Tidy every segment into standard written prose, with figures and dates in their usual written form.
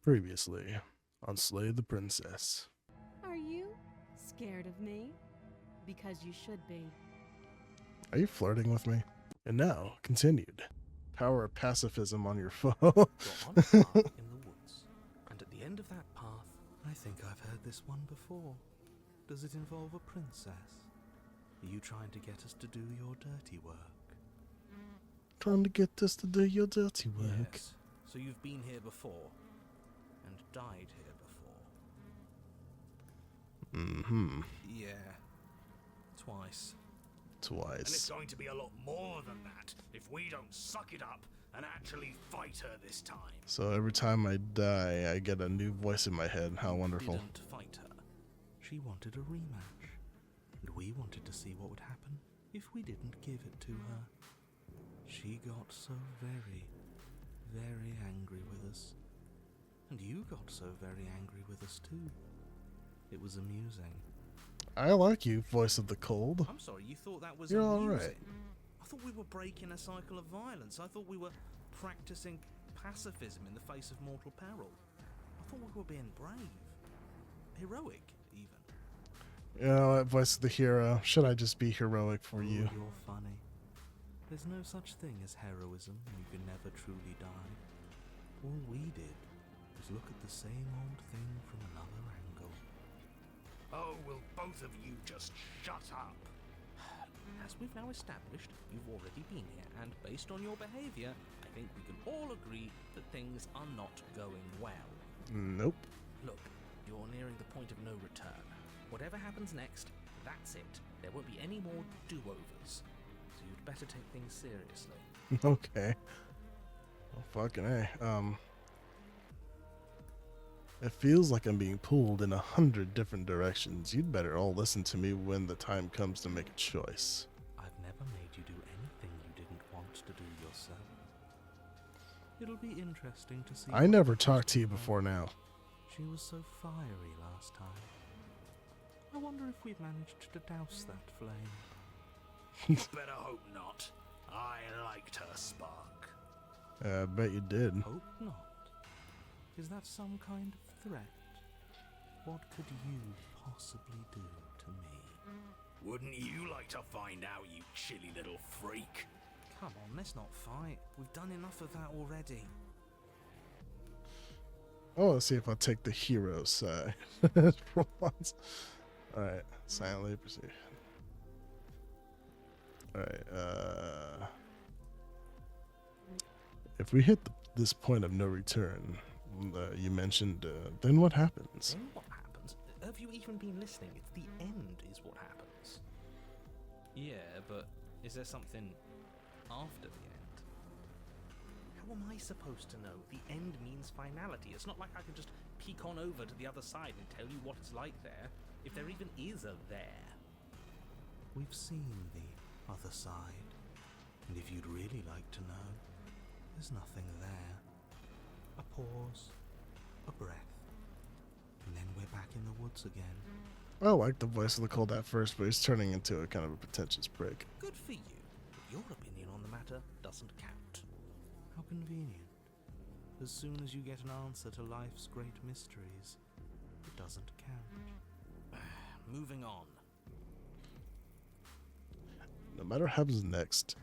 Previously on Slay the Princess. Are you scared of me? Because you should be. Are you flirting with me? And now, continued. Power of pacifism on your foe. You're on a path in the woods, and at the end of that path, I think I've heard this one before. Does it involve a princess? Are you trying to get us to do your dirty work? Trying to get us to do your dirty work. Yes. So you've been here before, and died here before. Mm-hmm. Yeah. Twice. And it's Twice. going to be a lot more than that if we don't suck it up and actually fight her this time. So every time I die, I get a new voice in my head. How wonderful. Didn't fight her. She wanted a rematch, and we wanted to see what would happen if we didn't give it to her. She got so very, very angry with us. And you got so very angry with us too. It was amusing. I like you, voice of the cold. I'm sorry, you thought that was You're amusing? alright. I thought we were breaking a cycle of violence. I thought we were practicing pacifism in the face of mortal peril. I thought we were being brave. Heroic, even. You know what, voice of the hero? Should I just be heroic for Oh, you? You're funny. There's no such thing as heroism. You can never truly die. All we did was look at the same old thing from another angle. Oh, will both of you just shut up? As we've now established, you've already been here, and based on your behavior, I think we can all agree that things are not going well. Nope. Look, you're nearing the point of no return. Whatever happens next, that's it. There won't be any more do-overs. So you'd better take things seriously. Okay. Well, fucking A. It feels like I'm being pulled in 100 different directions. You'd better all listen to me when the time comes to make a choice. I've never made you do anything you didn't want to do yourself. It'll be interesting to see. I what never happens talked to to you her. before now. She was so fiery last time. I wonder if we've managed to douse that flame. Better hope not. I liked her spark. I bet you did. Hope not. Is that some kind of threat? What could you possibly do to me? Wouldn't you like to find out, you chilly little freak? Come on, let's not fight. We've done enough of that already. Oh, let's see if I'll take the hero side for once. Alright, silently proceed. Alright, if we hit this point of no return, you mentioned, then what happens? Then what happens? Have you even been listening? It's the end is what happens. Yeah, but is there something after the end? How am I supposed to know? The end means finality. It's not like I can just peek on over to the other side and tell you what it's like there, if there even is a there. We've seen the other side, and if you'd really like to know, there's nothing there. A pause, a breath, and then we're back in the woods again. I like the voice of the cold at first, but he's turning into a kind of a pretentious prick. Good for you, but your opinion on the matter doesn't count. How convenient. As soon as you get an answer to life's great mysteries, it doesn't count. Moving on. No matter what happens next,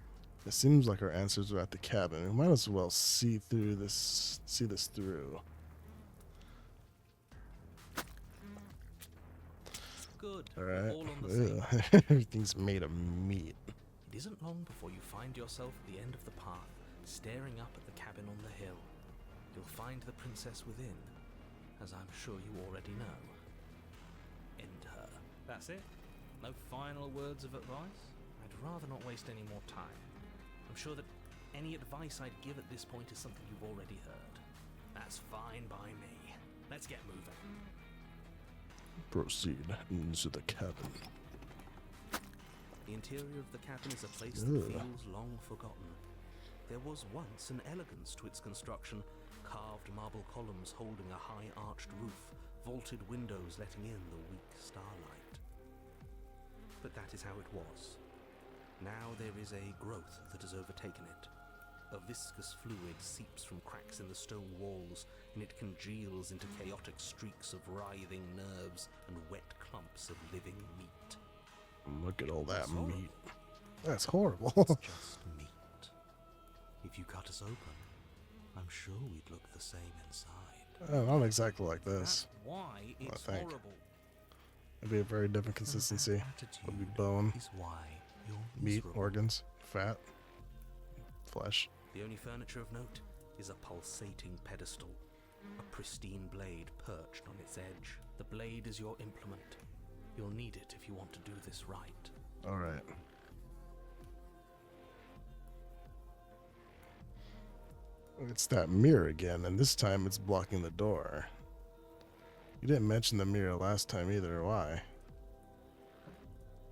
it seems like our answers are at the cabin. We might as well see this through. Good. All We're right. all on the same. Ugh, everything's made of meat. It isn't long before you find yourself at the end of the path, staring up at the cabin on the hill. You'll find the princess within, as I'm sure you already know. End her. That's it? No final words of advice? I'd rather not waste any more time. I'm sure that any advice I'd give at this point is something you've already heard. That's fine by me. Let's get moving. Proceed into the cabin. The interior of the cabin is a place that Ugh. feels long forgotten. There was once an elegance to its construction, carved marble columns holding a high arched roof, vaulted windows letting in the weak starlight. But that is how it was. Now there is a growth that has overtaken it. A viscous fluid seeps from cracks in the stone walls, and it congeals into chaotic streaks of writhing nerves and wet clumps of living meat. Look at all that That's horrible. meat. That's horrible. It's just meat. If you cut us open, I'm sure we'd look the same inside. Not exactly like this. That's why it's think. horrible. It'd be a very different consistency. Would be bone, Is why you're meat, miserable. organs, fat, flesh. The only furniture of note is a pulsating pedestal, a pristine blade perched on its edge. The blade is your implement. You'll need it if you want to do this right. All right. It's that mirror again, and this time it's blocking the door. You didn't mention the mirror last time either. Why?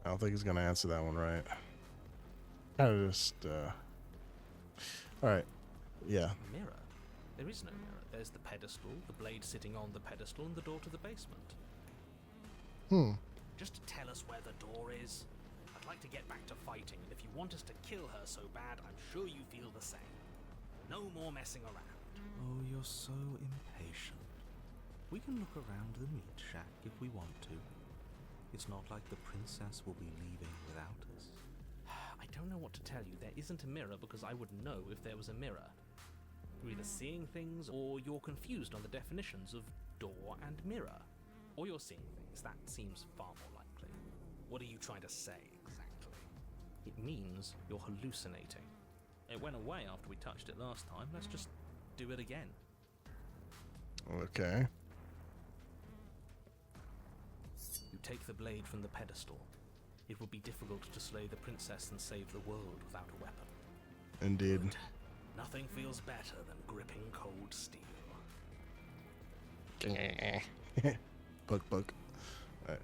I don't think he's gonna answer that one right. Kind of just. All right. Yeah. Mirror? There is no mirror. There's the pedestal, the blade sitting on the pedestal, and the door to the basement. Just to tell us where the door is. I'd like to get back to fighting, and if you want us to kill her so bad, I'm sure you feel the same. No more messing around. Oh, you're so impatient. We can look around the meat shack if we want to. It's not like the princess will be leaving without us. I don't know what to tell you. There isn't a mirror because I would know if there was a mirror. You're either seeing things or you're confused on the definitions of door and mirror. Or you're seeing things. That seems far more likely. What are you trying to say exactly? It means you're hallucinating. It went away after we touched it last time. Let's just do it again. Okay. You take the blade from the pedestal. It would be difficult to slay the princess and save the world without a weapon. Indeed. Good. Nothing feels better than gripping cold steel. Bug. Right.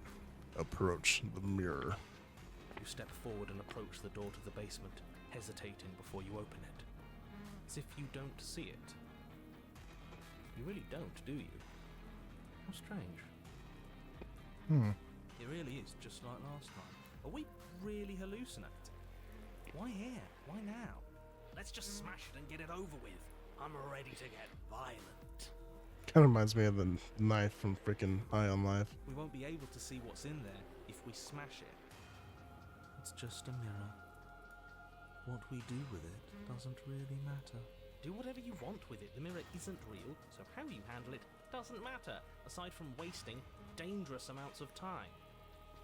Approach the mirror. You step forward and approach the door to the basement, hesitating before you open it. As if you don't see it. You really don't, do you? How strange. It really is just like last time. Are we really hallucinating? Why here? Why now? Let's just smash it and get it over with. I'm ready to get violent. Kind of reminds me of the knife from freaking Eye on Life. We won't be able to see what's in there if we smash it. It's just a mirror. What we do with it doesn't really matter. Do whatever you want with it. The mirror isn't real, so how you handle it doesn't matter, aside from wasting dangerous amounts of time.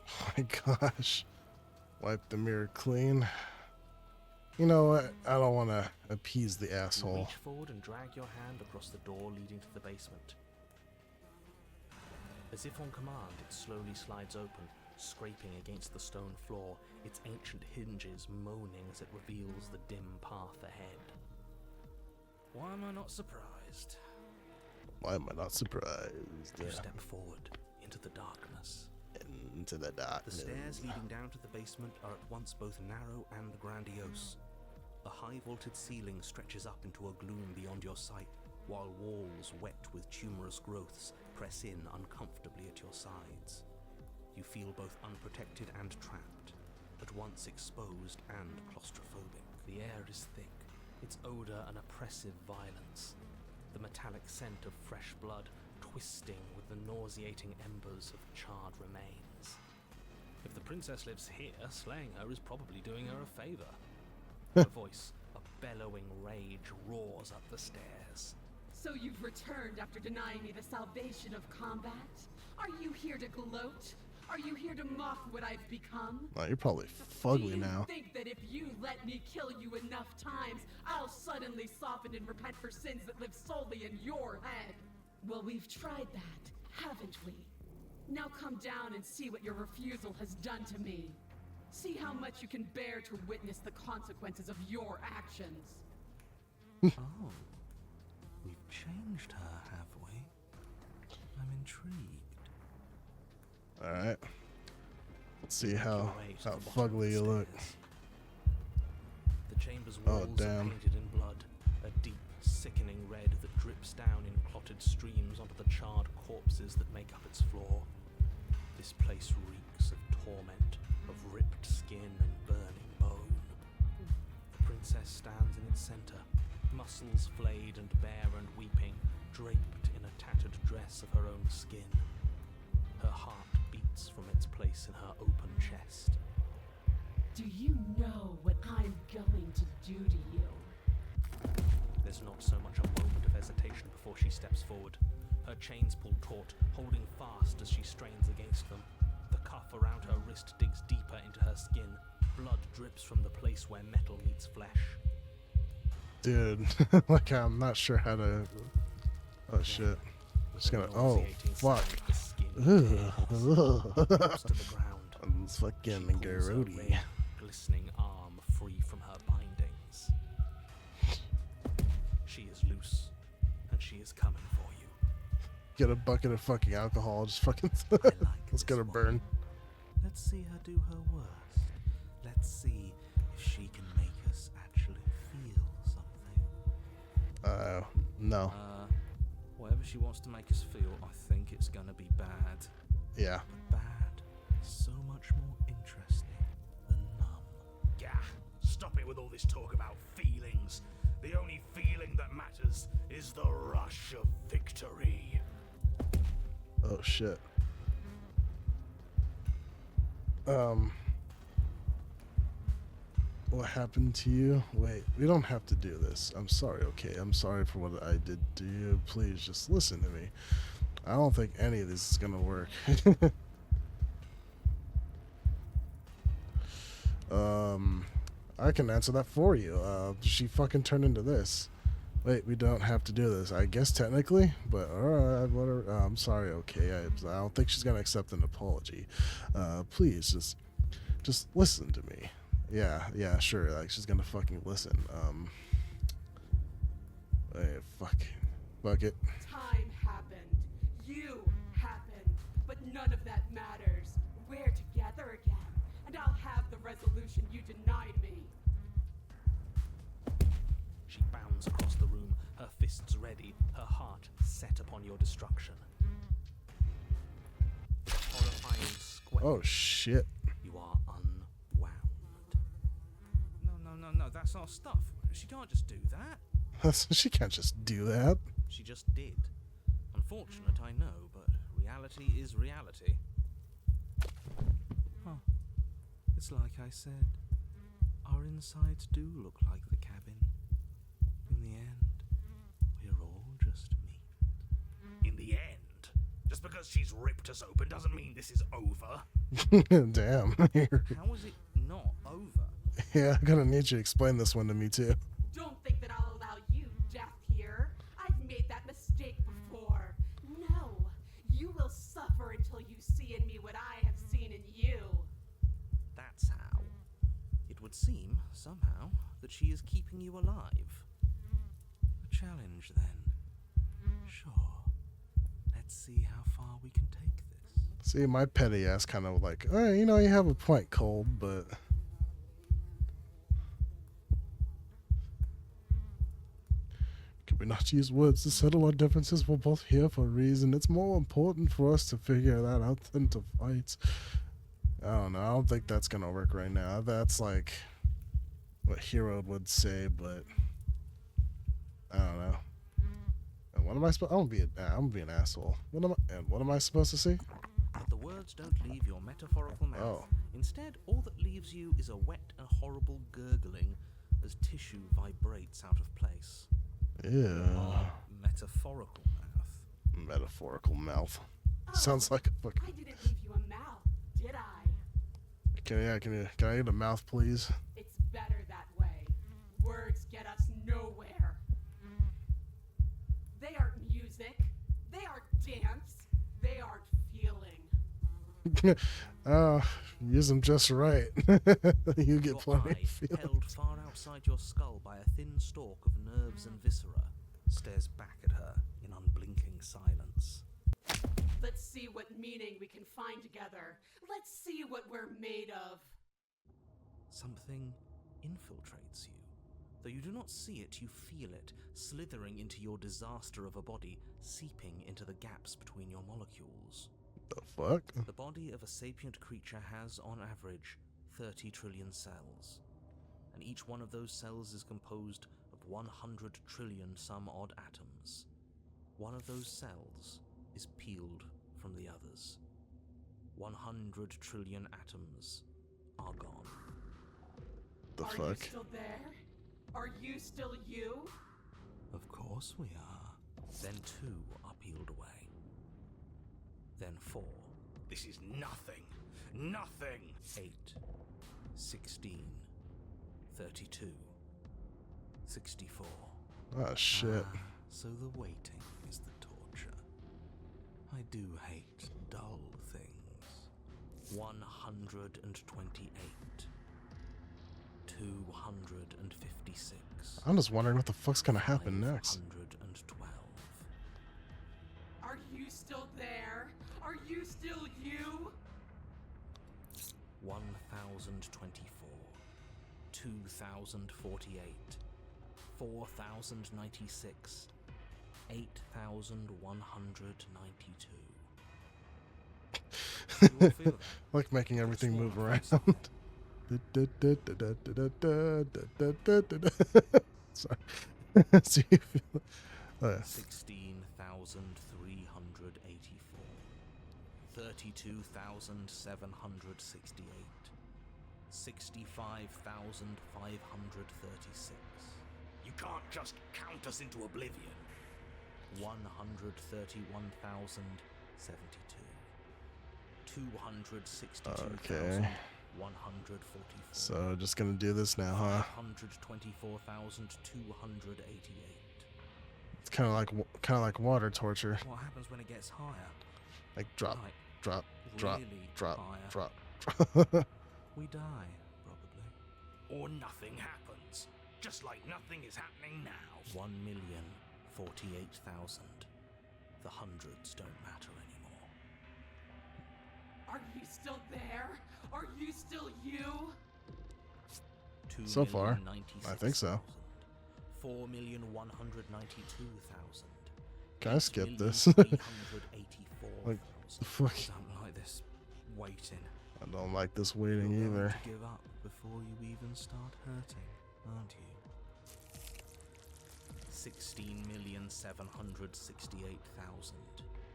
Oh my gosh. Wipe the mirror clean. You know what? I don't want to appease the You asshole. reach forward and drag your hand across the door leading to the basement. As if on command, it slowly slides open, scraping against the stone floor, its ancient hinges moaning as it reveals the dim path ahead. Why am I not surprised? Why am I not surprised? You step forward into the darkness. Into the The darkness. stairs leading down to the basement are at once both narrow and grandiose. The high-vaulted ceiling stretches up into a gloom beyond your sight, while walls wet with tumorous growths press in uncomfortably at your sides. You feel both unprotected and trapped, at once exposed and claustrophobic. The air is thick, its odor an oppressive violence, the metallic scent of fresh blood twisting with the nauseating embers of charred remains. If the princess lives here, slaying her is probably doing her a favor. Her voice, a bellowing rage, roars up the stairs. So you've returned after denying me the salvation of combat? Are you here to gloat? Are you here to mock what I've become? Oh, you're probably Do fugly you now. think that if you let me kill you enough times, I'll suddenly soften and repent for sins that live solely in your head? Well, we've tried that, haven't we? Now come down and see what your refusal has done to me. See how much you can bear to witness the consequences of your actions. Oh, we've changed her, have we? I'm intrigued. Alright. Let's see how Your way to the bottom of fugly the you look. stairs. The chamber's Oh, walls are damn. painted in blood, a deep, sickening red that drips down in clotted streams onto the charred corpses that make up its floor. This place reeks of torment, of ripped skin and burning bone. The princess stands in its center, muscles flayed and bare and weeping, draped in a tattered dress of her own skin. Her heart beats from its place in her open chest. Do you know what I'm going to do to you? There's not so much a moment of hesitation before she steps forward. Her chains pull taut, holding fast as she strains against them. The cuff around her wrist digs deeper into her skin. Blood drips from the place where metal meets flesh. Dude, like I'm not sure how to. Oh shit! I'm just gonna. Oh fuck! Ugh. Drops to the ground. I'm fucking She pulls her grody. red, glistening arm free from her bindings. She is loose, and she is coming for you. Get a bucket of fucking alcohol. Just fucking. I like Let's get her this burn. woman. Let's see her do her worst. Let's see if she can make us actually feel something. No. Whatever she wants to make us feel, I think it's gonna be bad. Yeah. But bad is so much more interesting than numb. Gah, stop it with all this talk about feelings. The only feeling that matters is the rush of victory. Oh shit. What happened to you? Wait, we don't have to do this. I'm sorry, okay? I'm sorry for what I did to you. Please just listen to me. I don't think any of this is gonna work. I can answer that for you. She fucking turned into this. Wait, we don't have to do this. I guess technically, but alright, whatever. I'm sorry, okay? I don't think she's gonna accept an apology. Please, just listen to me. Yeah, sure. Like she's gonna fucking listen. Hey, fuck it. Time happened. You happened. But none of that matters. We're together again. And I'll have the resolution you denied me. She bounds across the room, her fists ready, her heart set upon your destruction. Horrifying square. Oh shit. You are unwound. No, that's our stuff. She can't just do that. She can't just do that. She just did. Unfortunate, I know, but reality is reality. Huh. It's like I said. Our insides do look like the cabin. In the end, we're all just meat. In the end, just because she's ripped us open doesn't mean this is over. Damn. How is it not over? Yeah, I'm gonna need you to explain this one to me too. Don't think that I'll allow you death here. I've made that mistake before. No, you will suffer until you see in me what I have seen in you. That's how. It would seem, somehow, that she is keeping you alive. A challenge, then. Sure. Let's see how far we can take this. See, my petty ass kind of like, oh, you have a point, Cold, but can we not use words to settle our differences? We're both here for a reason. It's more important for us to figure that out than to fight. I don't know. I don't think that's gonna work right now. That's like what Hero would say, but I don't know. And what am I supposed? I'm gonna be an asshole. What am I supposed to say? But the words don't leave your metaphorical mouth. Oh. Instead, all that leaves you is a wet and horrible gurgling as tissue vibrates out of place. Yeah. Metaphorical mouth. Metaphorical mouth. Oh, Sounds like a fucking. I didn't leave you a mouth, did I? Can I get a mouth, please? It's better that way. Words get us nowhere. They aren't music. They aren't dance. They aren't feeling. Use them just right. You get Your plenty eye, of feelings. held far outside your skull by a thin stalk of nerves and viscera, stares back at her in unblinking silence. Let's see what meaning we can find together. Let's see what we're made of. Something infiltrates you. Though you do not see it, you feel it, slithering into your disaster of a body, seeping into the gaps between your molecules. The fuck? The body of a sapient creature has, on average, 30 trillion cells. And each one of those cells is composed of 100 trillion some odd atoms. One of those cells is peeled from the others. 100 trillion atoms are gone. The Are you fuck? still there? Are you still you? Of course we are. Then 2 are peeled away. Then 4. This is nothing. Nothing. 8, 16, 32, 64. Oh shit. Ah, so the waiting is the torture. I do hate dull things. 128, 256. I'm just wondering what the fuck's gonna happen next. 512. Are you still there? Are you still you? 1024, 2048, 4096, 8192. You all feel that? Like making everything Just move wanna around. face Sorry. So you feel, oh yeah. 16,384, 32,768, 65,536, You can't just count us into oblivion. 131,072, Okay. 262,144. So just gonna do this now, huh? 124,288. It's kind of like water torture. What happens when it gets higher? Like drop, Like, drop, drop, really drop, higher. drop. We die, probably. Or nothing happens. Just like nothing is happening now. 1,048,000. The hundreds don't matter anymore. Are you still there? Are you still you? So far, I think so. 4,192,000. Can I skip this? 8,384,000. Like, the fuck? I don't like this waiting. I don't like this waiting You're going either. to give up before you even start hurting, aren't you? 16,768,000.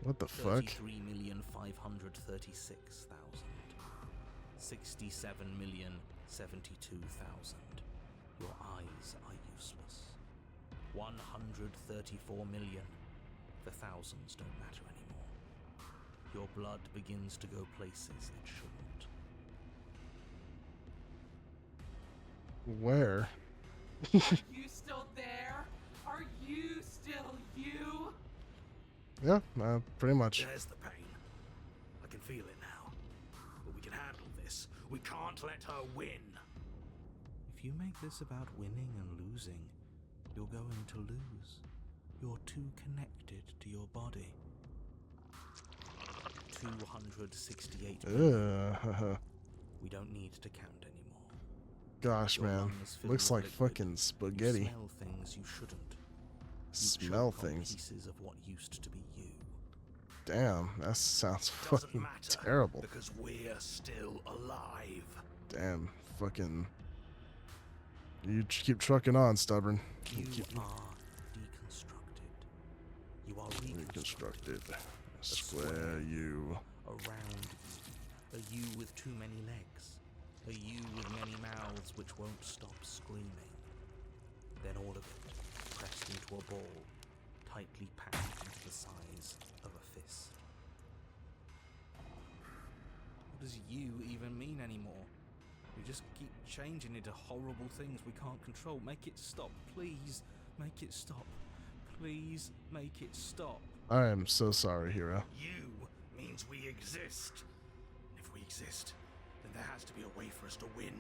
What the fuck? 33,536,000. 67,072,000. Your eyes are useless. 134 million. The thousands don't matter anymore. Your blood begins to go places it shouldn't. Where? Are you still there? Are you still you? Yeah, pretty much. There's the pain. I can feel it now. But we can handle this. We can't let her win. If you make this about winning and losing, you're going to lose. You're too connected to your body. 268 million. Ugh. We don't need to count anymore. Gosh, Your man. lungs fill Looks with like liquid. fucking You spaghetti. smell things you shouldn't. You Smell choke on things. pieces of what used to be you. Damn, that sounds Doesn't fucking matter. terrible. Because we're still alive. Damn, fucking. You keep trucking on, stubborn. You Keep are deconstructed. You are reconstructed. reconstructed. Square you. Around you. A you with too many legs. A you with many mouths which won't stop screaming. Then all of it pressed into a ball, tightly packed into the size of a fist. What does you even mean anymore? We just keep changing into horrible things we can't control. Make it stop, please. Make it stop. Please make it stop. I am so sorry, hero. You means we exist. If we exist, then there has to be a way for us to win.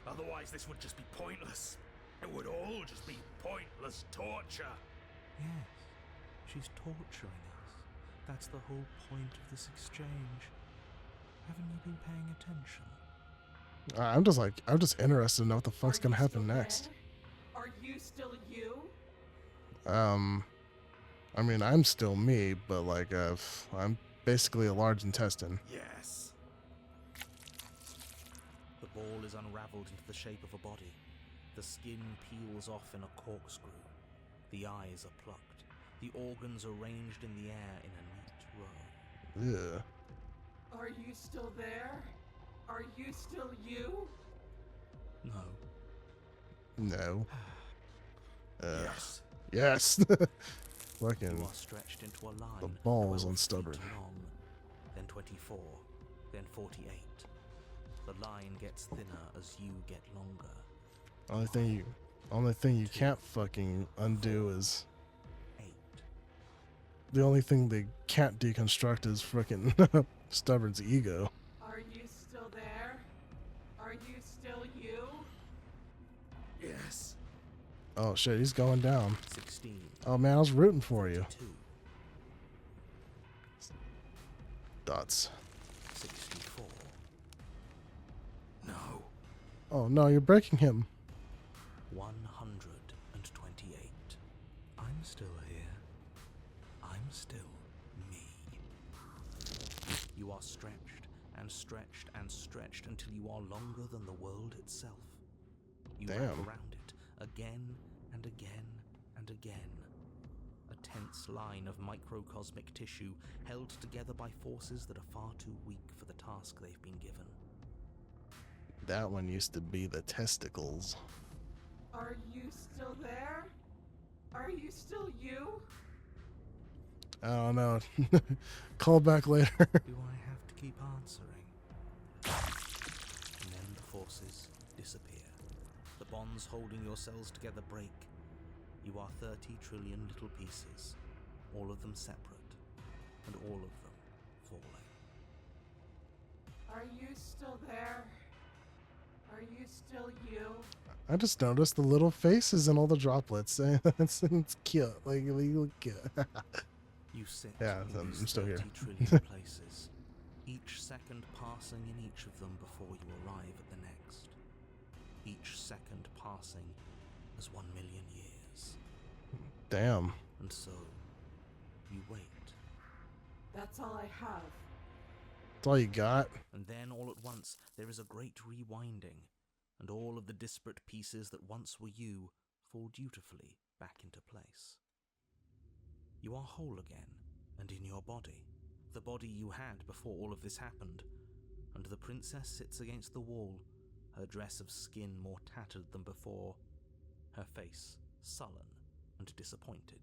Otherwise, this would just be pointless. It would all just be pointless torture. Yes, she's torturing us. That's the whole point of this exchange. Haven't you been paying attention? I'm just interested to know what the fuck's Are gonna you happen still next. there? Are you still you? I mean, I'm still me, but like, I'm basically a large intestine. Yes. The ball is unraveled into the shape of a body, The skin peels off in a corkscrew. The eyes are plucked. The organs arranged in the air in a neat row. Yeah. Are you still there? Are you still you? No. No. Yes. Yes. You Fucking are stretched into a line. the balls 12 and stubborn. feet long, then 24, then 48. The line gets thinner as you get longer. Only thing you can't fucking undo is 8. the only thing they can't deconstruct is frickin' Stubborn's ego. Are you still there? Are you still you? Yes. Oh shit, he's going down. 16. Oh man, I was rooting for you. 2. Dots. 64. No. Oh no, you're breaking him. 128. I'm still here. I'm still me. You are stretched and stretched and stretched until you are longer than the world itself. You wrap Damn. around it again and again and again. A tense line of microcosmic tissue held together by forces that are far too weak for the task they've been given. That one used to be the testicles. Are you still there? Are you still you? I don't know. Call back later. Do I have to keep answering? And then the forces disappear. The bonds holding your cells together break. You are 30 trillion little pieces, all of them separate, and all of them falling. Are you still there? Are you still you? I just noticed the little faces and all the droplets. it's cute. Like, they look cute. You sit Yeah, in I'm these still 30 here. trillion places, each second passing in each of them before you arrive at the next. Each second passing as 1 million years. Damn. And so, you wait. That's all I have. That's all you got? And then all at once there is a great rewinding, and all of the disparate pieces that once were you fall dutifully back into place. You are whole again, and in your body, the body you had before all of this happened, and the princess sits against the wall, her dress of skin more tattered than before, her face sullen and disappointed.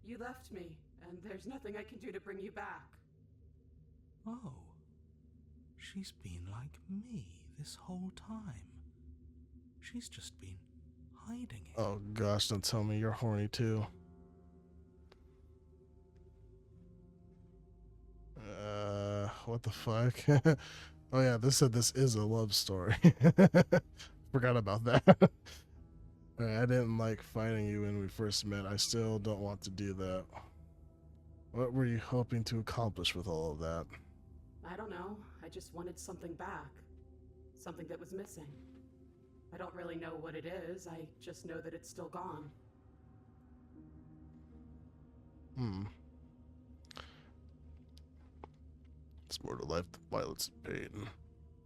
You left me, and there's nothing I can do to bring you back. Oh, she's been like me this whole time. She's just been hiding it. Oh gosh, don't tell me you're horny too. What the fuck? Oh yeah, this said this is a love story. Forgot about that. I didn't like finding you when we first met. I still don't want to do that. What were you hoping to accomplish with all of that? I don't know. I just wanted something back. Something that was missing. I don't really know what it is. I just know that it's still gone. It's more to life than violence and pain.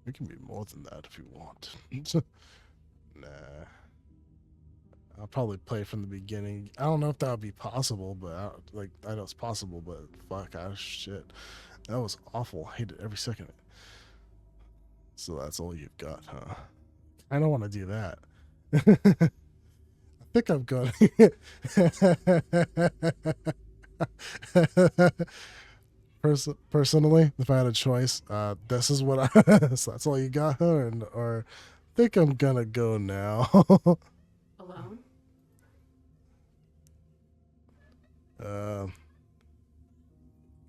We can be more than that if you want. Nah. I'll probably play from the beginning. I don't know if that would be possible, but I know it's possible, but fuck, shit. That was awful. I hated every second of it. So that's all you've got, huh? I don't want to do that. I think I'm going personally, if I had a choice, this is what so that's all you got, huh? Or I think I'm gonna go now. Alone?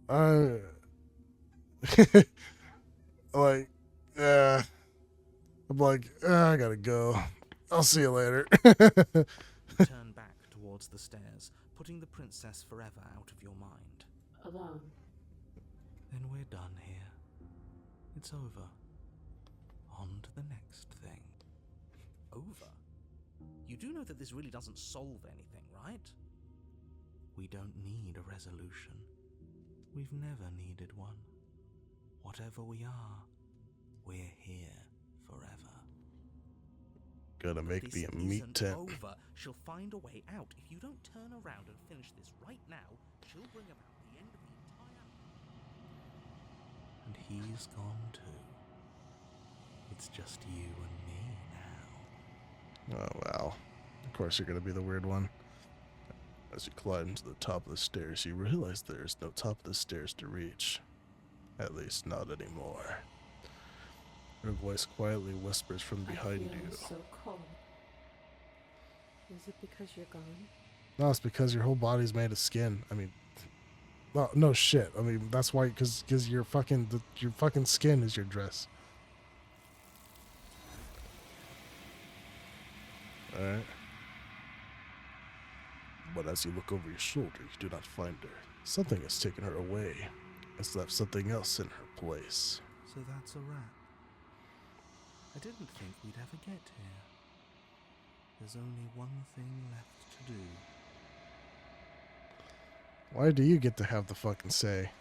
I like, I'm like, I gotta go. I'll see you later. You turn back towards the stairs, putting the princess forever out of your mind. Alone. Then we're done here. It's over. On to the next thing. Over? You do know that this really doesn't solve anything, right? We don't need a resolution. We've never needed one. Whatever we are, we're here forever. Gotta make This me a meat isn't tent. over. She'll find a way out. If you don't turn around and finish this right now, she'll bring about the end of the entire... And he's gone too. It's just you and me now. Oh, wow. Of course you're gonna be the weird one. As you climb to the top of the stairs, you realize there's no top of the stairs to reach. At least not anymore. Her voice quietly whispers from behind I feel you. so cold. Is it because you're gone? No, it's because your whole body's made of skin. I mean, well, no shit. I mean, that's why, because your fucking skin is your dress. All right. But as you look over your shoulder, you do not find her. Something has taken her away. It's left something else in her place. So that's a wrap. I didn't think we'd ever get here. There's only one thing left to do. Why do you get to have the fucking say?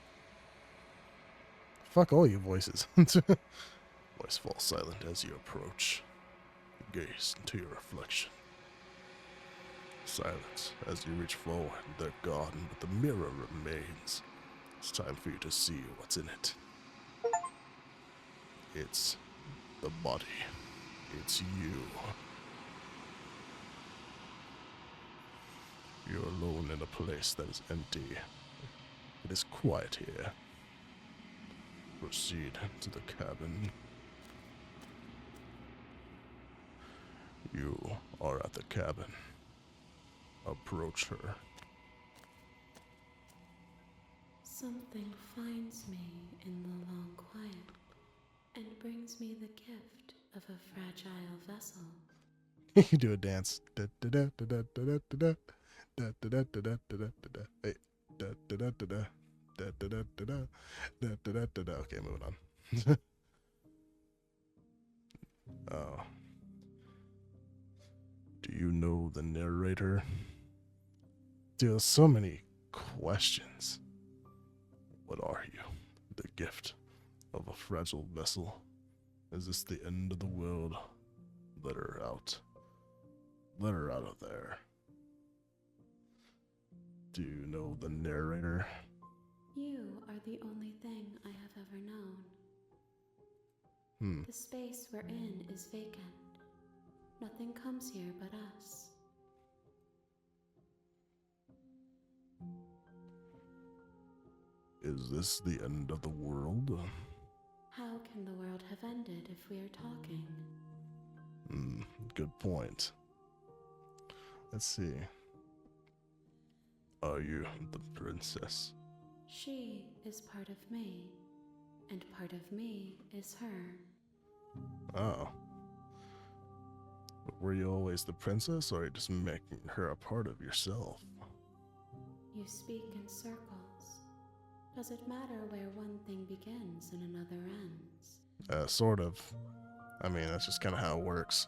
Fuck all you voices. Voice falls silent as you approach. You gaze into your reflection. Silence as you reach forward. They're gone, but the mirror remains. It's time for you to see what's in it. It's the body. It's you. You're alone in a place that is empty. It is quiet here. Proceed to the cabin. You are at the cabin. Approach her. Something finds me in the long quiet and brings me the gift of a fragile vessel. You do a dance. Da da da da da da da da da da da da da da da. Hey. Da da da da da da da da da da da da da da. Okay, moving on. Oh. Do you know the narrator? Dude, there's so many questions. What are you? The gift of a fragile vessel? Is this the end of the world? Let her out. Let her out of there. Do you know the narrator? You are the only thing I have ever known. The space we're in is vacant. Nothing comes here but us. Is this the end of the world? How can the world have ended if we are talking? Good point. Let's see. Are you the princess? She is part of me, and part of me is her. Oh. Were you always the princess, or are you just making her a part of yourself? You speak in circles. Does it matter where one thing begins and another ends? Sort of. I mean, that's just kind of how it works.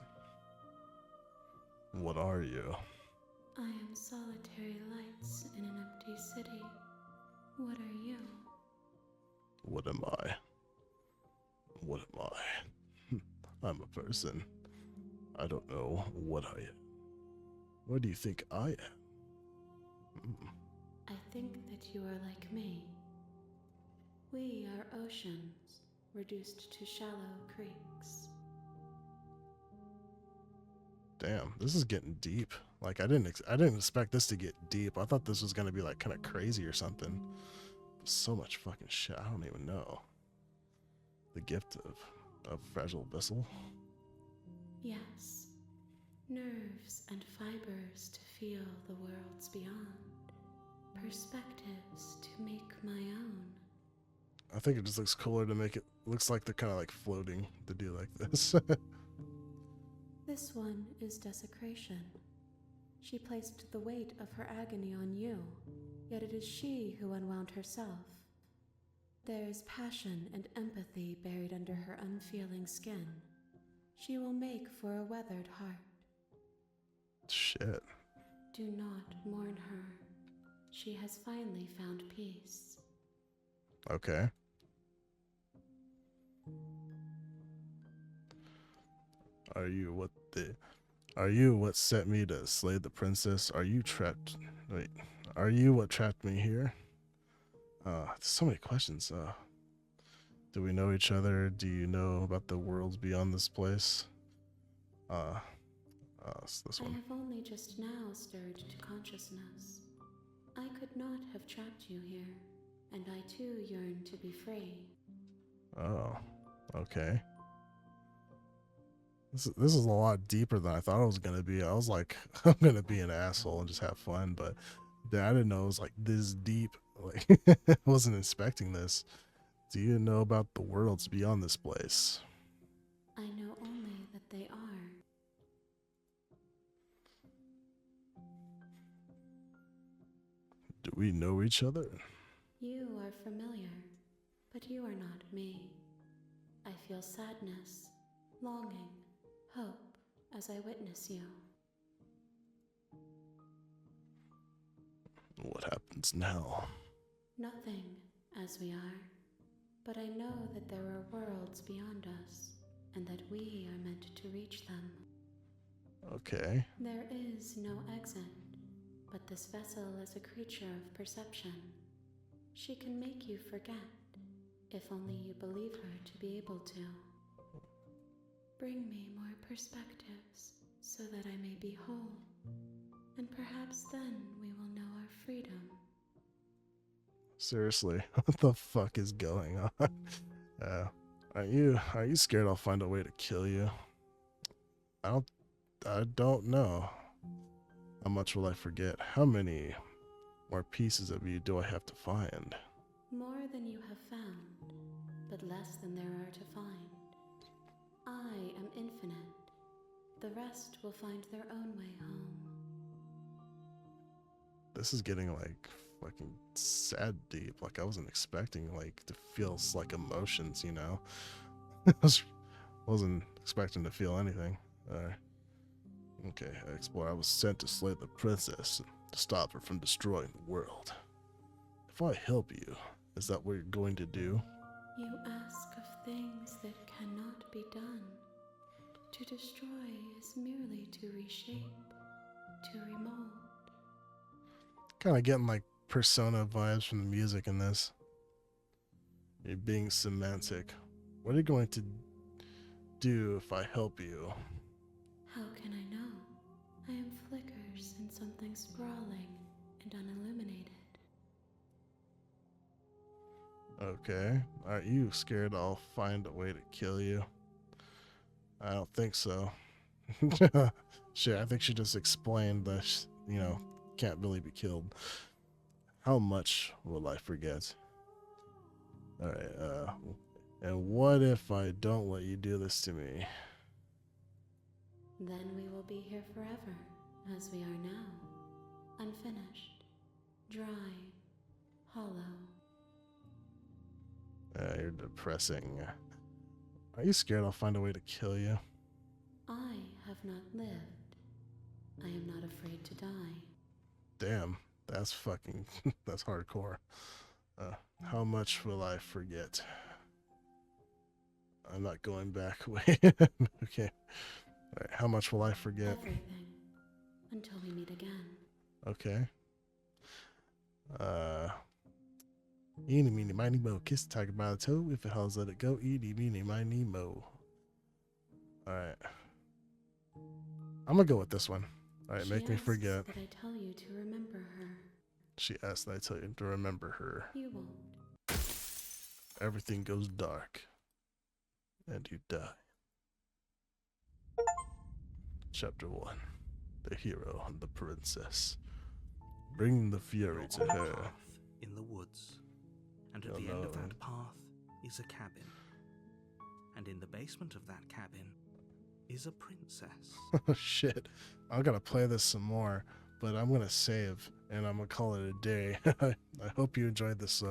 What are you? I am solitary lights in an empty city. What are you? What am I? What am I? I'm a person. I don't know what I am. What do you think I am? I think that you are like me. We are oceans, reduced to shallow creeks. Damn, this is getting deep. Like I didn't expect this to get deep. I thought this was gonna be like kind of crazy or something. So much fucking shit. I don't even know. The gift of fragile vessel. Yes, nerves and fibers to feel the worlds beyond, perspectives to make my own. I think it just looks cooler to make it looks like they're kind of like floating to do like this. This one is desecration. She placed the weight of her agony on you, yet it is she who unwound herself. There is passion and empathy buried under her unfeeling skin. She will make for a weathered heart. Shit. Do not mourn her. She has finally found peace. Okay. Are you what the Are you what sent me to slay the princess? Are you trapped? Wait, are you what trapped me here? So many questions. Do we know each other? Do you know about the worlds beyond this place? Uh, it's this I one. have only just now stirred to consciousness. I could not have trapped you here, and I too yearn to be free. Oh, okay. This is a lot deeper than I thought it was gonna be. I was like, I'm gonna be an asshole and just have fun, but I didn't know it was like this deep. Like, I wasn't expecting this. Do you know about the worlds beyond this place? I know only that they are. Do we know each other? You are familiar, but you are not me. I feel sadness, longing, hope as I witness you. What happens now? Nothing, as we are, but I know that there are worlds beyond us, and that we are meant to reach them. Okay. There is no exit, but this vessel is a creature of perception. She can make you forget, if only you believe her to be able to. Bring me more perspectives, so that I may be whole, and perhaps then we will know our freedom. Seriously, what the fuck is going on? Are you scared I'll find a way to kill you? I don't know. How much will I forget? How many more pieces of you do I have to find? More than you have found, but less than there are to find. I am infinite. The rest will find their own way home. This is getting like fucking sad deep. Like I wasn't expecting like to feel like emotions, you know? Wasn't expecting to feel anything. Okay, I was sent to slay the princess and to stop her from destroying the world. If I help you, is that what you're going to do? You ask of things that cannot be done. To destroy is merely to reshape, to remold. Kind of getting like Persona vibes from the music in this. You're being semantic. What are you going to do if I help you? How can I know? I am flickers in something sprawling and unilluminated. Okay. Aren't you scared I'll find a way to kill you? I don't think so. Shit, I think she just explained that, can't really be killed. How much will I forget? Alright, and what if I don't let you do this to me? Then we will be here forever, as we are now. Unfinished, dry, hollow. You're depressing. Are you scared I'll find a way to kill you? I have not lived. I am not afraid to die. Damn, that's fucking, that's hardcore. How much will I forget? I'm not going back. Wait, okay. All right, how much will I forget? Everything. Until we meet again. Okay. Eeny, meeny, miny, mo. Kiss the tiger by the toe. If it howls, let it go. Eeny, meeny, miny, mo. Alright. I'm gonna go with this one. Alright, make me forget. That I tell you to remember her. She asked that I tell you to remember her. You won't. Everything goes dark. And you die. Chapter 1. The hero and the princess. Bring the fury to You're on a her. path in the woods, and at the end of that path is a cabin. And in the basement of that cabin is a princess. Oh shit. I'm gonna play this some more, but I'm gonna save and I'm gonna call it a day. I hope you enjoyed this.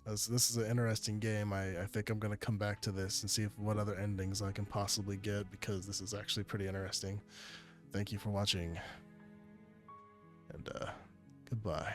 As this is an interesting game. I think I'm gonna come back to this and see what other endings I can possibly get, because this is actually pretty interesting. Thank you for watching, and goodbye.